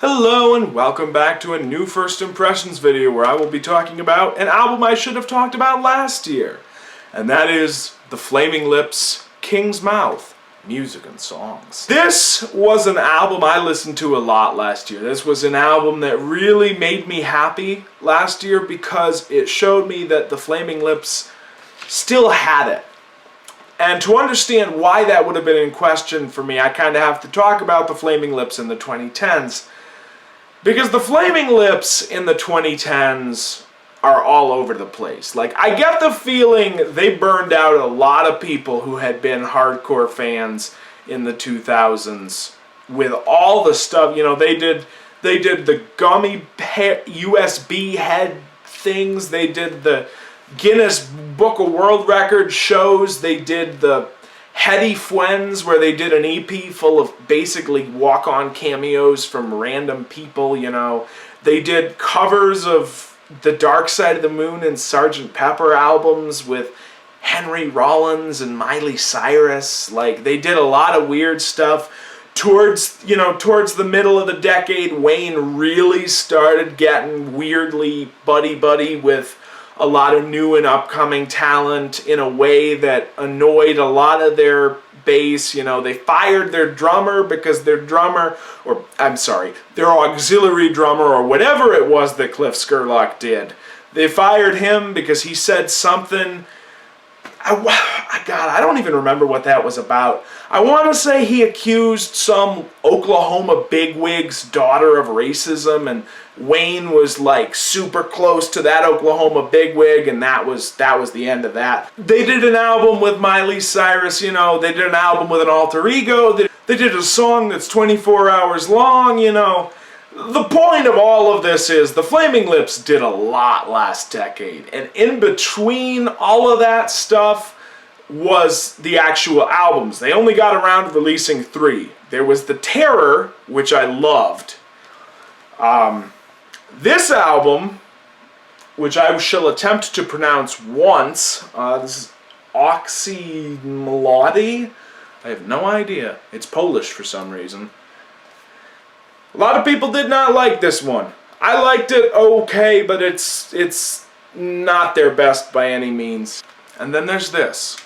Hello and welcome back to a new First Impressions video where I will be talking about an album I should have talked about last year. And that is The Flaming Lips' King's Mouth, Music and Songs. This was an album I listened to a lot last year. This was an album that really made me happy last year because it showed me that The Flaming Lips still had it. And to understand why that would have been in question for me, I kind of have to talk about The Flaming Lips in the 2010s. Because the Flaming Lips in the 2010s are all over the place. Like, I get the feeling they burned out a lot of people who had been hardcore fans in the 2000s with all the stuff. You know, they did the gummy USB head things. They did the Guinness Book of World Records shows. They did the Hetty Fwens, where they did an EP full of basically walk-on cameos from random people, you know. They did covers of the Dark Side of the Moon and Sgt. Pepper albums with Henry Rollins and Miley Cyrus. Like, they did a lot of weird stuff. Towards the middle of the decade, Wayne really started getting weirdly buddy-buddy with a lot of new and upcoming talent in a way that annoyed a lot of their base. You know, they fired their drummer because their auxiliary drummer, or whatever it was that Cliff Skurlock did. They fired him because he said something. God, I don't even remember what that was about. I want to say he accused some Oklahoma bigwig's daughter of racism, and Wayne was like super close to that Oklahoma bigwig, and that was the end of that. They did an album with Miley Cyrus, you know, they did an album with an alter ego, they did a song that's 24 hours long, you know. The point of all of this is the Flaming Lips did a lot last decade, and in between all of that stuff was the actual albums. They only got around to releasing 3. There was The Terror, which I loved. This album, which I shall attempt to pronounce once, this is Oxymolody. I have no idea. It's Polish for some reason. A lot of people did not like this one. I liked it okay, but it's not their best by any means. And then there's this.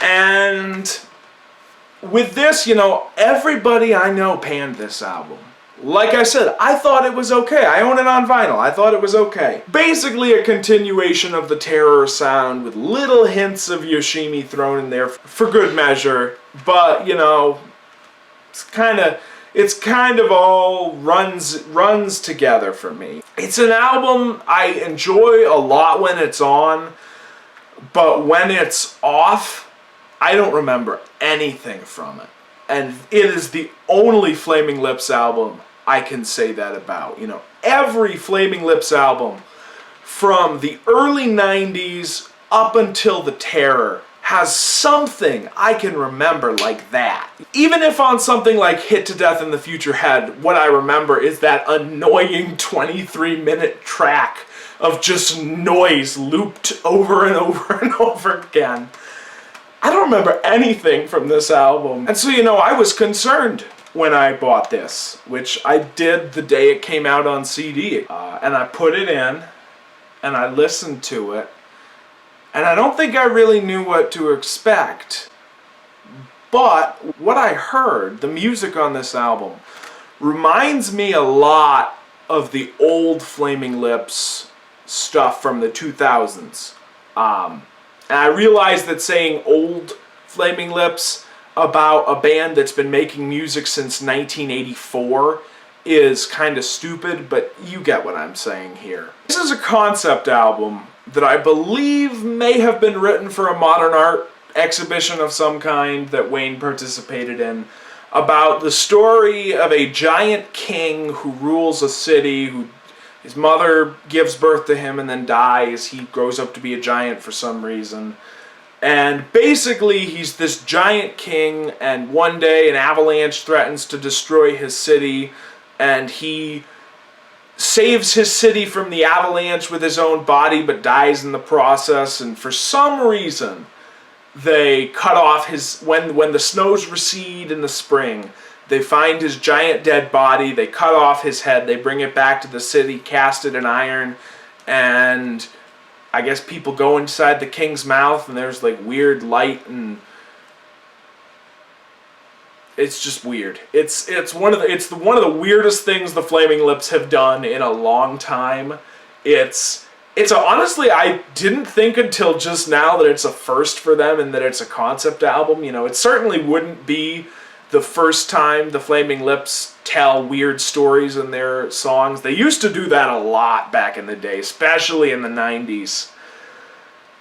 And with this, you know, everybody I know panned this album. Like I said, I thought it was okay. I own it on vinyl. I thought it was okay. Basically a continuation of the Terror sound with little hints of Yoshimi thrown in there for good measure. But, you know, it's kind of all runs together for me. It's an album I enjoy a lot when it's on, but when it's off, I don't remember anything from it. And it is the only Flaming Lips album I can say that about. You know, every Flaming Lips album from the early 90s up until The Terror has something I can remember like that. Even if on something like Hit to Death in the Future Head, what I remember is that annoying 23-minute track of just noise looped over and over and over again. I don't remember anything from this album. And so, you know, I was concerned when I bought this, which I did the day it came out on CD. And I put it in, and I listened to it, and I don't think I really knew what to expect. But what I heard, the music on this album, reminds me a lot of the old Flaming Lips stuff from the 2000s. And I realize that saying old Flaming Lips about a band that's been making music since 1984 is kind of stupid, but you get what I'm saying here. This is a concept album that I believe may have been written for a modern art exhibition of some kind that Wayne participated in, about the story of a giant king who rules a city, his mother gives birth to him and then dies. He grows up to be a giant for some reason. And basically he's this giant king, and one day an avalanche threatens to destroy his city, and he saves his city from the avalanche with his own body but dies in the process. And for some reason they cut off his, when the snows recede in the spring, They find his giant dead body, they cut off his head, they bring it back to the city, cast it in iron, and I guess people go inside the king's mouth and there's like weird light, and it's just weird. It's one of the weirdest things the Flaming Lips have done in a long time. Honestly, I didn't think until just now that it's a first for them and that it's a concept album. You know, it certainly wouldn't be the first time the Flaming Lips tell weird stories in their songs. They used to do that a lot back in the day, especially in the 90s.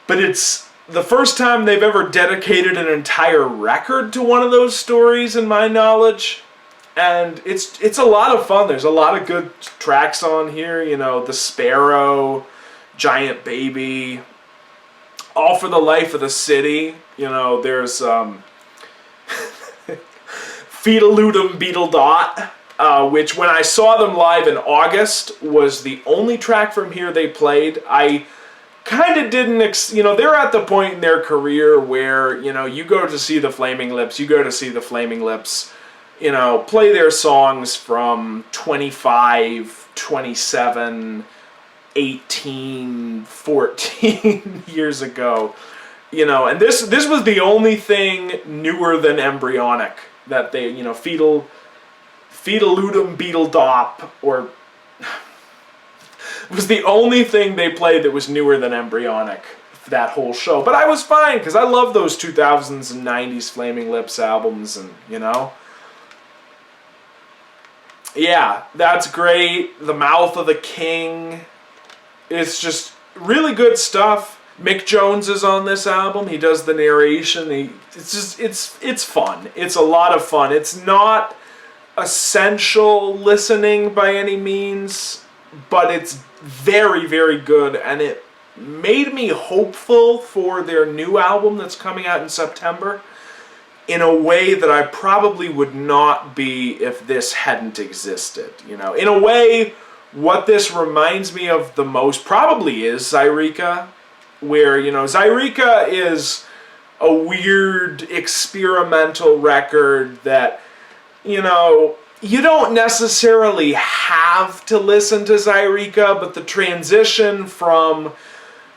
But it's the first time they've ever dedicated an entire record to one of those stories, in my knowledge. And it's a lot of fun. There's a lot of good tracks on here. You know, The Sparrow, Giant Baby, All for the Life of the City. You know, there's Feedaludum Beetle Dot, which when I saw them live in August was the only track from here they played. I kind of didn't, they're at the point in their career where, you go to see the Flaming Lips, play their songs from 25, 27, 18, 14 years ago, and this was the only thing newer than Embryonic that they, Feedaludum Beetle Dop, or was the only thing they played that was newer than Embryonic, that whole show. But I was fine, because I love those 2000s and 90s Flaming Lips albums, and, yeah, that's great. The Mouth of the King. It's just really good stuff. Mick Jones is on this album. He does the narration. It's fun. It's a lot of fun. It's not essential listening by any means, but it's very, very good, and it made me hopeful for their new album that's coming out in September in a way that I probably would not be if this hadn't existed. In a way, what this reminds me of the most probably is Zaireeka, where, Zaireeka is a weird experimental record that, you don't necessarily have to listen to Zaireeka, but the transition from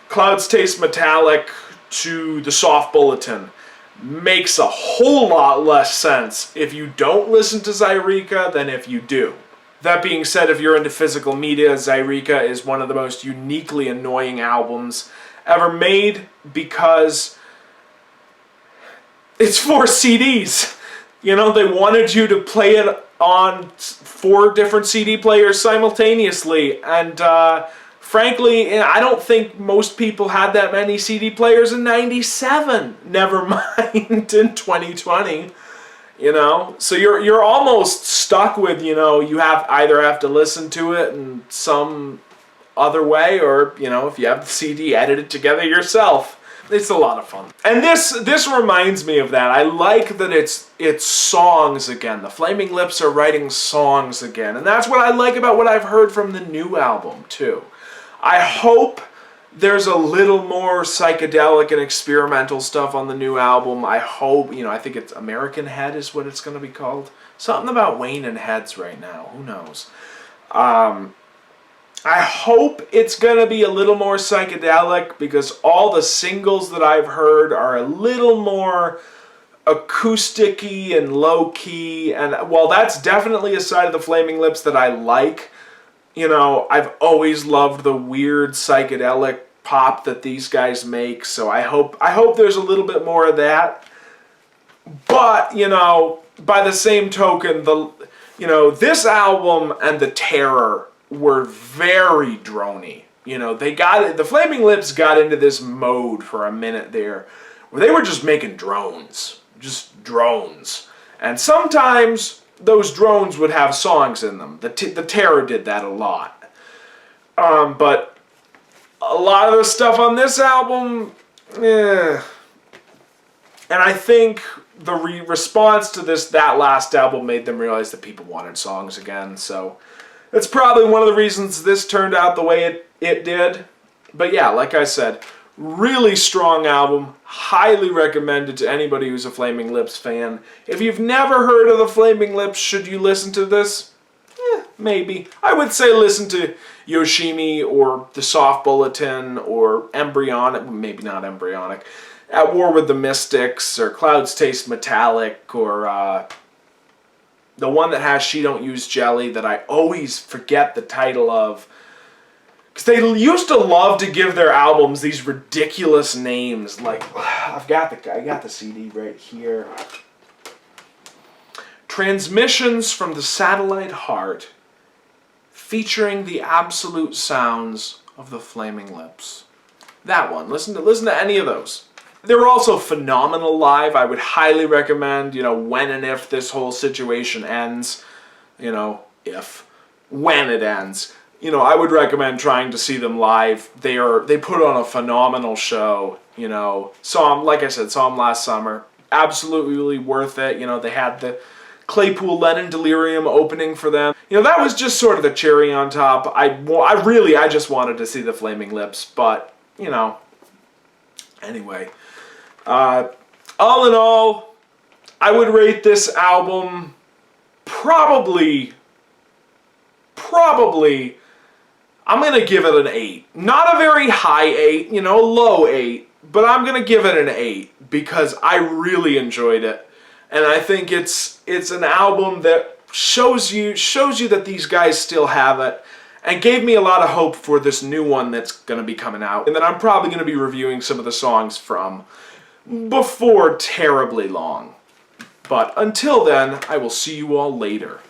Clouds Taste Metallic to the Soft Bulletin makes a whole lot less sense if you don't listen to Zaireeka than if you do. That being said, if you're into physical media, Zaireeka is one of the most uniquely annoying albums ever made, because it's 4 CDs. They wanted you to play it on 4 different CD players simultaneously, and frankly, I don't think most people had that many CD players in '97. Never mind in 2020. So you're almost stuck with, you either have to listen to it in some other way, or if you have the CD, edit it together yourself. It's a lot of fun. And this reminds me of that. I like that it's songs again. The Flaming Lips are writing songs again. And that's what I like about what I've heard from the new album, too. I hope there's a little more psychedelic and experimental stuff on the new album. I hope, I think it's American Head is what it's going to be called. Something about Wayne and Heads right now. Who knows? I hope it's going to be a little more psychedelic, because all the singles that I've heard are a little more acoustic-y and low-key. And while that's definitely a side of the Flaming Lips that I like, I've always loved the weird psychedelic pop that these guys make. So I hope there's a little bit more of that. But, by the same token, this album and The Terror were very droney. The Flaming Lips got into this mode for a minute there where they were just making drones. Just drones. And sometimes those drones would have songs in them. The Terror did that a lot. But a lot of the stuff on this album, And I think the response to that last album made them realize that people wanted songs again, so that's probably one of the reasons this turned out the way it did. But yeah, like I said, Really strong album. Highly recommended to anybody who's a Flaming Lips fan. If you've never heard of the Flaming Lips, should you listen to this? Maybe. I would say listen to Yoshimi or The Soft Bulletin or Embryonic, maybe not Embryonic, At War with the Mystics or Clouds Taste Metallic or the one that has She Don't Use Jelly that I always forget the title of. Because they used to love to give their albums these ridiculous names. Like, I got the CD right here. Transmissions from the Satellite Heart, featuring the absolute sounds of the Flaming Lips. That one. Listen to any of those. They were also phenomenal live. I would highly recommend, when and if this whole situation ends, when it ends. I would recommend trying to see them live. They put on a phenomenal show. Like I said, saw them last summer. Absolutely worth it. They had the Claypool Lennon Delirium opening for them. That was just sort of the cherry on top. I just wanted to see the Flaming Lips, but anyway. All in all, I would rate this album probably, I'm going to give it an 8. Not a very high 8, low 8, but I'm going to give it an 8 because I really enjoyed it. And I think it's an album that shows you that these guys still have it and gave me a lot of hope for this new one that's going to be coming out and that I'm probably going to be reviewing some of the songs from before terribly long. But until then, I will see you all later.